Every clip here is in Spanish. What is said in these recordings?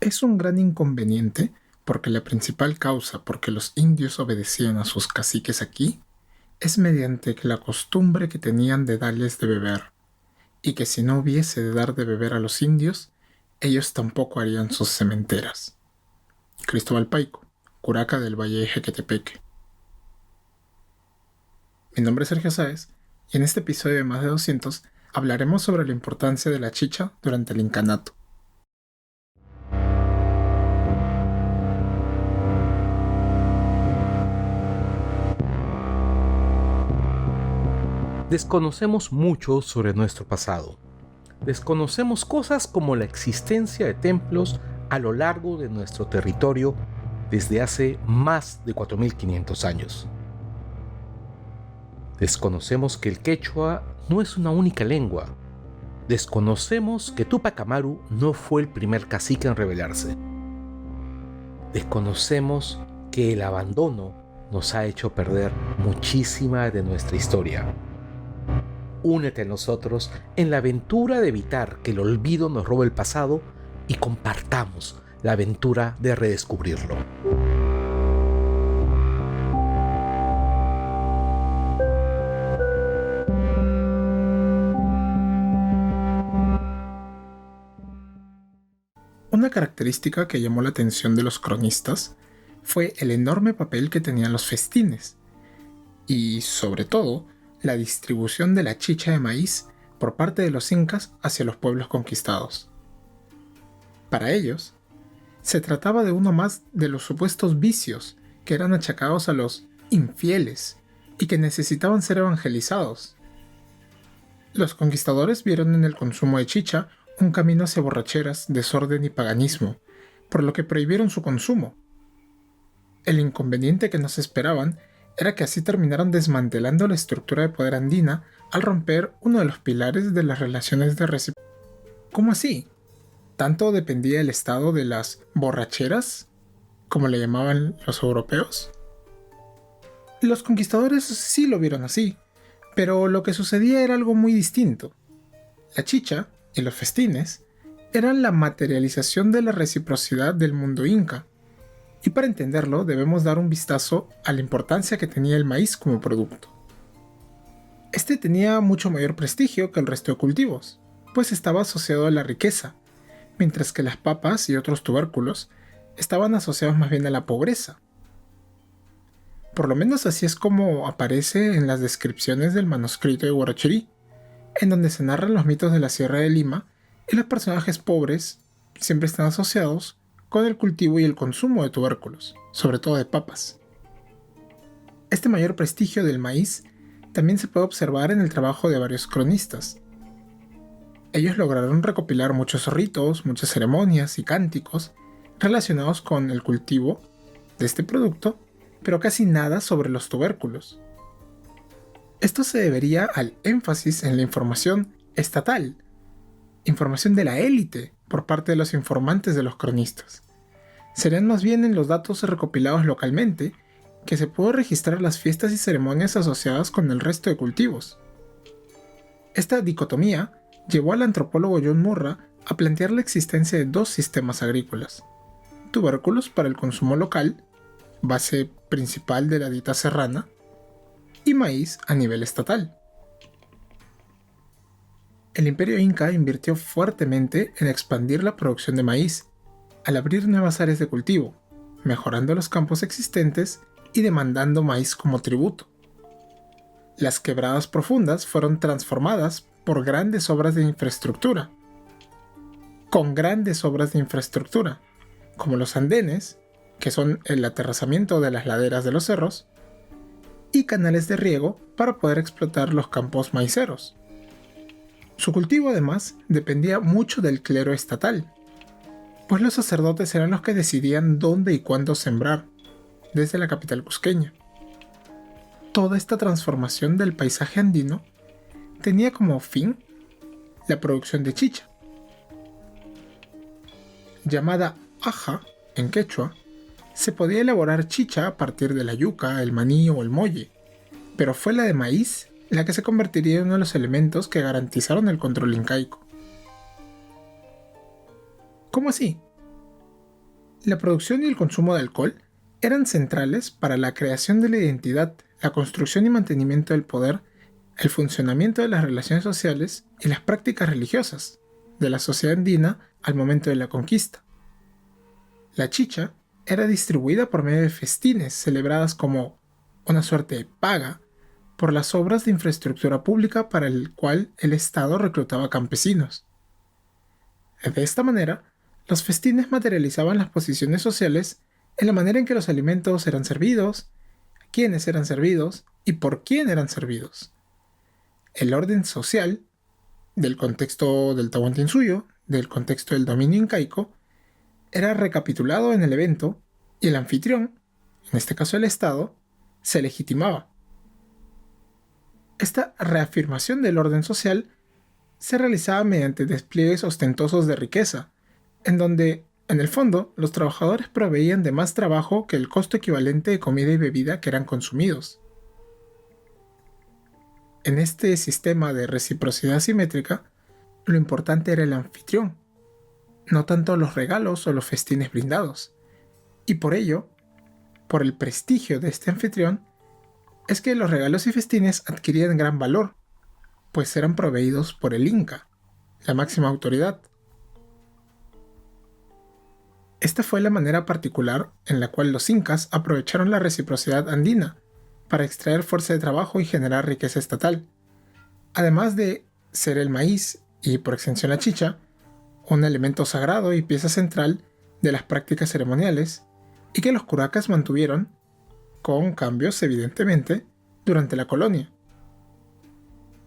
es un gran inconveniente porque la principal causa por que los indios obedecían a sus caciques aquí es mediante la costumbre que tenían de darles de beber, y que si no hubiese de dar de beber a los indios, ellos tampoco harían sus cementeras. Cristóbal Paico, Curaca del Valle de Jequetepeque. Mi nombre es Sergio Sáez, y en este episodio de Más de 200 hablaremos sobre la importancia de la chicha durante el incanato. Desconocemos mucho sobre nuestro pasado. Desconocemos cosas como la existencia de templos a lo largo de nuestro territorio desde hace más de 4500 años. Desconocemos que el quechua no es una única lengua. Desconocemos que Túpac Amaru no fue el primer cacique en rebelarse. Desconocemos que el abandono nos ha hecho perder muchísima de nuestra historia. Únete a nosotros en la aventura de evitar que el olvido nos robe el pasado y compartamos la aventura de redescubrirlo. Una característica que llamó la atención de los cronistas fue el enorme papel que tenían los festines y, sobre todo, la distribución de la chicha de maíz por parte de los incas hacia los pueblos conquistados. Para ellos, se trataba de uno más de los supuestos vicios que eran achacados a los infieles y que necesitaban ser evangelizados. Los conquistadores vieron en el consumo de chicha un camino hacia borracheras, desorden y paganismo, por lo que prohibieron su consumo. El inconveniente que nos esperaban era que así terminaron desmantelando la estructura de poder andina al romper uno de los pilares de las relaciones de reciprocidad. ¿Cómo así? ¿Tanto dependía el estado de las borracheras, como le llamaban los europeos? Los conquistadores sí lo vieron así, pero lo que sucedía era algo muy distinto. La chicha y los festines eran la materialización de la reciprocidad del mundo inca, y para entenderlo debemos dar un vistazo a la importancia que tenía el maíz como producto. Este tenía mucho mayor prestigio que el resto de cultivos, pues estaba asociado a la riqueza, mientras que las papas y otros tubérculos estaban asociados más bien a la pobreza. Por lo menos así es como aparece en las descripciones del manuscrito de Huarachirí, en donde se narran los mitos de la Sierra de Lima y los personajes pobres siempre están asociados con el cultivo y el consumo de tubérculos, sobre todo de papas. Este mayor prestigio del maíz también se puede observar en el trabajo de varios cronistas. Ellos lograron recopilar muchos ritos, muchas ceremonias y cánticos relacionados con el cultivo de este producto, pero casi nada sobre los tubérculos. Esto se debería al énfasis en la información estatal, información de la élite por parte de los informantes de los cronistas. Serían más bien en los datos recopilados localmente que se pudo registrar las fiestas y ceremonias asociadas con el resto de cultivos. Esta dicotomía llevó al antropólogo John Murra a plantear la existencia de dos sistemas agrícolas: tubérculos para el consumo local, base principal de la dieta serrana, y maíz a nivel estatal. El imperio inca invirtió fuertemente en expandir la producción de maíz, al abrir nuevas áreas de cultivo, mejorando los campos existentes y demandando maíz como tributo. Las quebradas profundas fueron transformadas por grandes obras de infraestructura, como los andenes, que son el aterrazamiento de las laderas de los cerros, y canales de riego para poder explotar los campos maiceros. Su cultivo además dependía mucho del clero estatal, pues los sacerdotes eran los que decidían dónde y cuándo sembrar, desde la capital cusqueña. Toda esta transformación del paisaje andino tenía como fin la producción de chicha. Llamada aja en quechua, se podía elaborar chicha a partir de la yuca, el maní o el molle, pero fue la de maíz la que se convertiría en uno de los elementos que garantizaron el control incaico. ¿Cómo así? La producción y el consumo de alcohol eran centrales para la creación de la identidad, la construcción y mantenimiento del poder, el funcionamiento de las relaciones sociales y las prácticas religiosas de la sociedad andina al momento de la conquista. La chicha era distribuida por medio de festines celebradas como una suerte de paga por las obras de infraestructura pública para el cual el Estado reclutaba campesinos. De esta manera, los festines materializaban las posiciones sociales en la manera en que los alimentos eran servidos, a quiénes eran servidos y por quién eran servidos. El orden social, del contexto del Tahuantinsuyo, del contexto del dominio incaico, era recapitulado en el evento y el anfitrión, en este caso el Estado, se legitimaba. Esta reafirmación del orden social se realizaba mediante despliegues ostentosos de riqueza, en donde, en el fondo, los trabajadores proveían de más trabajo que el costo equivalente de comida y bebida que eran consumidos. En este sistema de reciprocidad asimétrica, lo importante era el anfitrión, no tanto los regalos o los festines brindados. Y por ello, por el prestigio de este anfitrión, es que los regalos y festines adquirían gran valor, pues eran proveídos por el Inca, la máxima autoridad. Esta fue la manera particular en la cual los incas aprovecharon la reciprocidad andina para extraer fuerza de trabajo y generar riqueza estatal, además de ser el maíz y por extensión la chicha un elemento sagrado y pieza central de las prácticas ceremoniales y que los curacas mantuvieron, con cambios evidentemente, durante la colonia.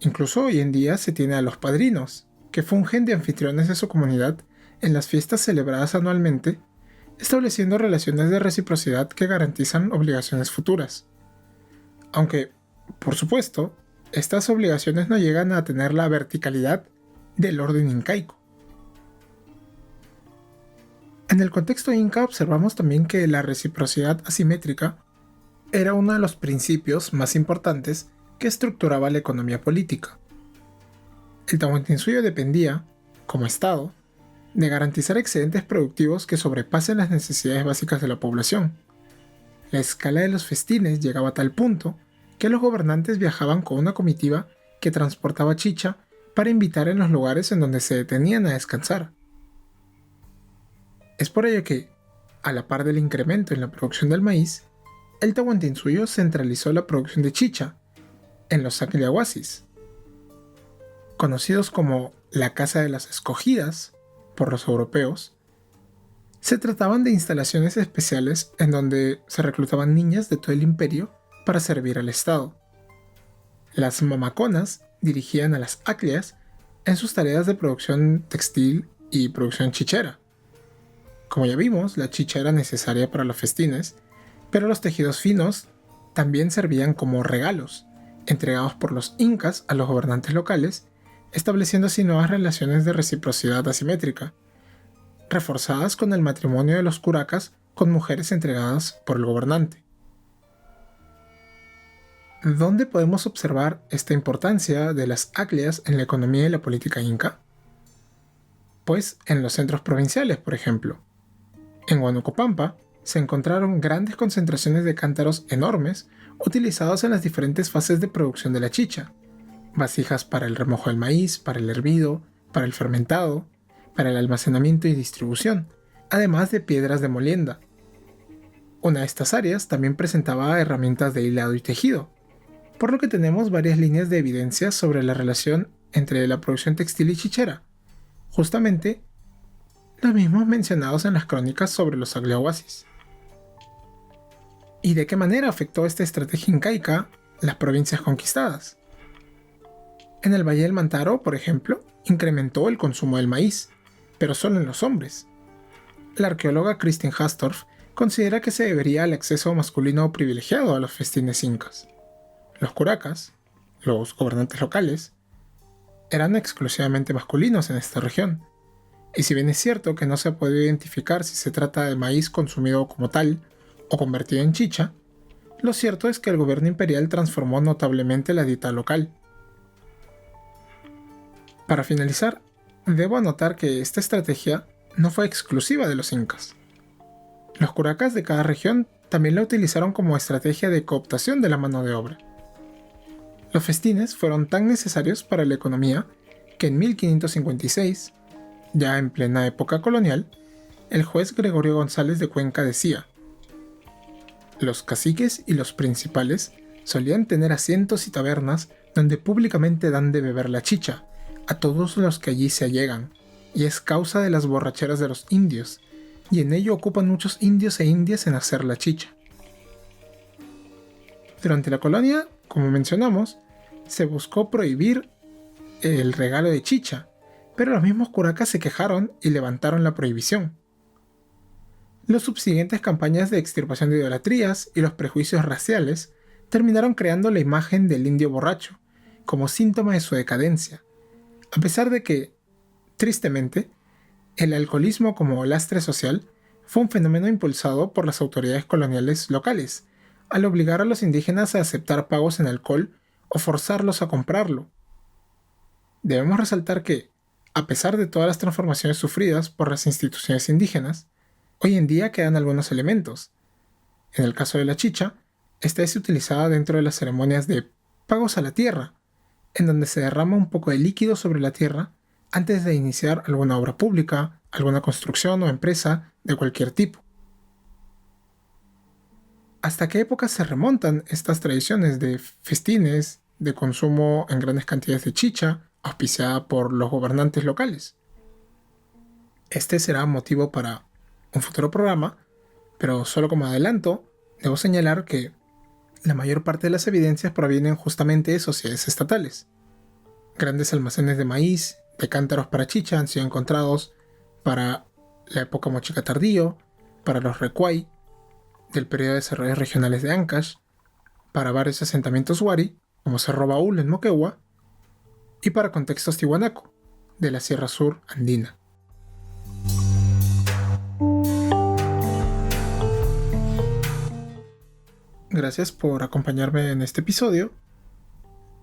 Incluso hoy en día se tiene a los padrinos, que fungen de anfitriones de su comunidad en las fiestas celebradas anualmente, estableciendo relaciones de reciprocidad que garantizan obligaciones futuras. Aunque, por supuesto, estas obligaciones no llegan a tener la verticalidad del orden incaico. En el contexto inca observamos también que la reciprocidad asimétrica era uno de los principios más importantes que estructuraba la economía política. El Tahuantinsuyo dependía, como Estado, de garantizar excedentes productivos que sobrepasen las necesidades básicas de la población. La escala de los festines llegaba a tal punto que los gobernantes viajaban con una comitiva que transportaba chicha para invitar en los lugares en donde se detenían a descansar. Es por ello que, a la par del incremento en la producción del maíz, el Tahuantinsuyo centralizó la producción de chicha en los Saquilahuasis, conocidos como la Casa de las Escogidas por los europeos. Se trataban de instalaciones especiales en donde se reclutaban niñas de todo el imperio para servir al Estado. Las mamaconas dirigían a las aclias en sus tareas de producción textil y producción chichera. Como ya vimos, la chicha era necesaria para los festines, pero los tejidos finos también servían como regalos, entregados por los incas a los gobernantes locales, estableciendo así nuevas relaciones de reciprocidad asimétrica, reforzadas con el matrimonio de los curacas con mujeres entregadas por el gobernante. ¿Dónde podemos observar esta importancia de las aclias en la economía y la política inca? Pues en los centros provinciales, por ejemplo. En Huanocopampa se encontraron grandes concentraciones de cántaros enormes utilizados en las diferentes fases de producción de la chicha, vasijas para el remojo del maíz, para el hervido, para el fermentado, para el almacenamiento y distribución, además de piedras de molienda. Una de estas áreas también presentaba herramientas de hilado y tejido, por lo que tenemos varias líneas de evidencia sobre la relación entre la producción textil y chichera, justamente los mismos mencionados en las crónicas sobre los Sagliahuasis. ¿Y de qué manera afectó esta estrategia incaica las provincias conquistadas? En el Valle del Mantaro, por ejemplo, incrementó el consumo del maíz, pero solo en los hombres. La arqueóloga Kristin Hastorf considera que se debería al acceso masculino privilegiado a los festines incas. Los curacas, los gobernantes locales, eran exclusivamente masculinos en esta región, y si bien es cierto que no se ha podido identificar si se trata de maíz consumido como tal o convertido en chicha, lo cierto es que el gobierno imperial transformó notablemente la dieta local. Para finalizar, debo anotar que esta estrategia no fue exclusiva de los incas. Los curacas de cada región también la utilizaron como estrategia de cooptación de la mano de obra. Los festines fueron tan necesarios para la economía que en 1556, ya en plena época colonial, el juez Gregorio González de Cuenca decía: los caciques y los principales solían tener asientos y tabernas donde públicamente dan de beber la chicha a todos los que allí se allegan, y es causa de las borracheras de los indios, y en ello ocupan muchos indios e indias en hacer la chicha. Durante la colonia, como mencionamos, se buscó prohibir el regalo de chicha, pero los mismos curacas se quejaron y levantaron la prohibición. Las subsiguientes campañas de extirpación de idolatrías y los prejuicios raciales terminaron creando la imagen del indio borracho, como síntoma de su decadencia, a pesar de que, tristemente, el alcoholismo como lastre social fue un fenómeno impulsado por las autoridades coloniales locales, al obligar a los indígenas a aceptar pagos en alcohol o forzarlos a comprarlo. Debemos resaltar que, a pesar de todas las transformaciones sufridas por las instituciones indígenas, hoy en día quedan algunos elementos. En el caso de la chicha, esta es utilizada dentro de las ceremonias de pagos a la tierra, en donde se derrama un poco de líquido sobre la tierra antes de iniciar alguna obra pública, alguna construcción o empresa de cualquier tipo. ¿Hasta qué época se remontan estas tradiciones de festines, de consumo en grandes cantidades de chicha, auspiciada por los gobernantes locales? Este será motivo para un futuro programa, pero solo como adelanto, debo señalar que la mayor parte de las evidencias provienen justamente de sociedades estatales. Grandes almacenes de maíz, de cántaros para chicha han sido encontrados para la época mochica tardío, para los recuay, del periodo de desarrollos regionales de Ancash, para varios asentamientos wari, como Cerro Baúl en Moquegua, y para contextos tiwanaku, de la Sierra Sur andina. Gracias por acompañarme en este episodio.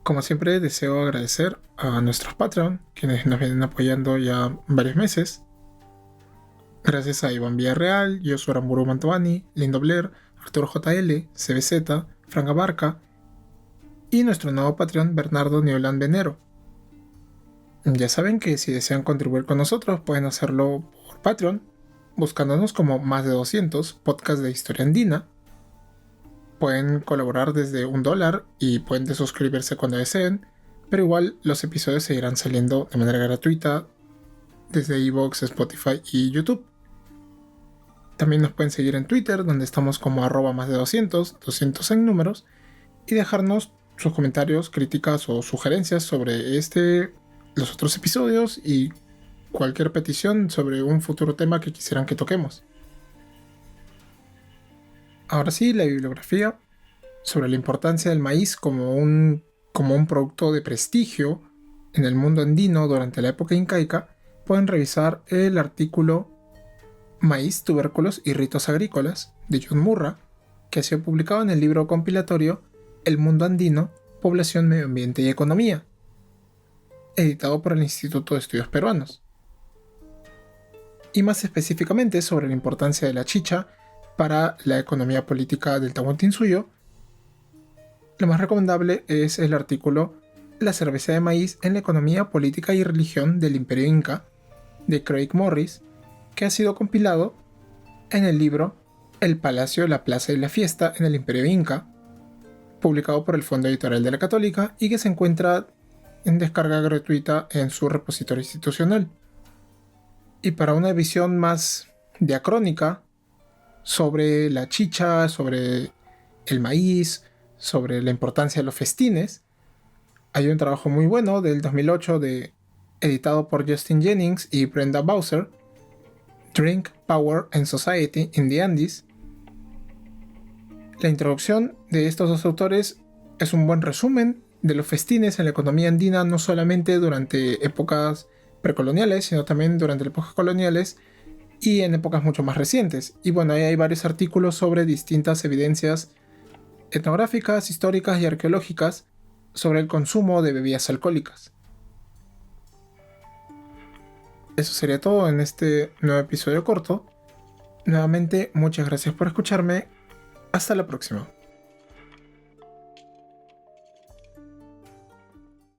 Como siempre, deseo agradecer a nuestros Patreon, quienes nos vienen apoyando ya varios meses. Gracias a Iván Villarreal, Joshua Aramburu Mantovani, Lindo Blair, Arturo JL, CBZ, Frank Abarca y nuestro nuevo Patreon Bernardo Neolán Venero. Ya saben que si desean contribuir con nosotros pueden hacerlo por Patreon, buscándonos como Más de 200 Podcast de Historia Andina. Pueden colaborar desde $1 y pueden desuscribirse cuando deseen, pero igual los episodios seguirán saliendo de manera gratuita desde iVoox, Spotify y YouTube. También nos pueden seguir en Twitter, donde estamos como @más de 200 en números, y dejarnos sus comentarios, críticas o sugerencias sobre los otros episodios y cualquier petición sobre un futuro tema que quisieran que toquemos. Ahora sí, la bibliografía sobre la importancia del maíz como un producto de prestigio en el mundo andino durante la época incaica, pueden revisar el artículo Maíz, tubérculos y ritos agrícolas de John Murra, que ha sido publicado en el libro compilatorio El mundo andino, población, medio ambiente y economía, editado por el Instituto de Estudios Peruanos. Y más específicamente sobre la importancia de la chicha para la economía política del Tahuantinsuyo, lo más recomendable es el artículo La cerveza de maíz en la economía, política y religión del Imperio Inca, de Craig Morris, que ha sido compilado en el libro El Palacio, la Plaza y la Fiesta en el Imperio Inca, publicado por el Fondo Editorial de la Católica y que se encuentra en descarga gratuita en su repositorio institucional. Y para una visión más diacrónica sobre la chicha, sobre el maíz, sobre la importancia de los festines, hay un trabajo muy bueno del 2008 editado por Justin Jennings y Brenda Bowser, Drink, Power and Society in the Andes. La introducción de estos dos autores es un buen resumen de los festines en la economía andina, no solamente durante épocas precoloniales, sino también durante épocas coloniales y en épocas mucho más recientes. Y bueno, ahí hay varios artículos sobre distintas evidencias etnográficas, históricas y arqueológicas sobre el consumo de bebidas alcohólicas. Eso sería todo en este nuevo episodio corto. Nuevamente, muchas gracias por escucharme. Hasta la próxima.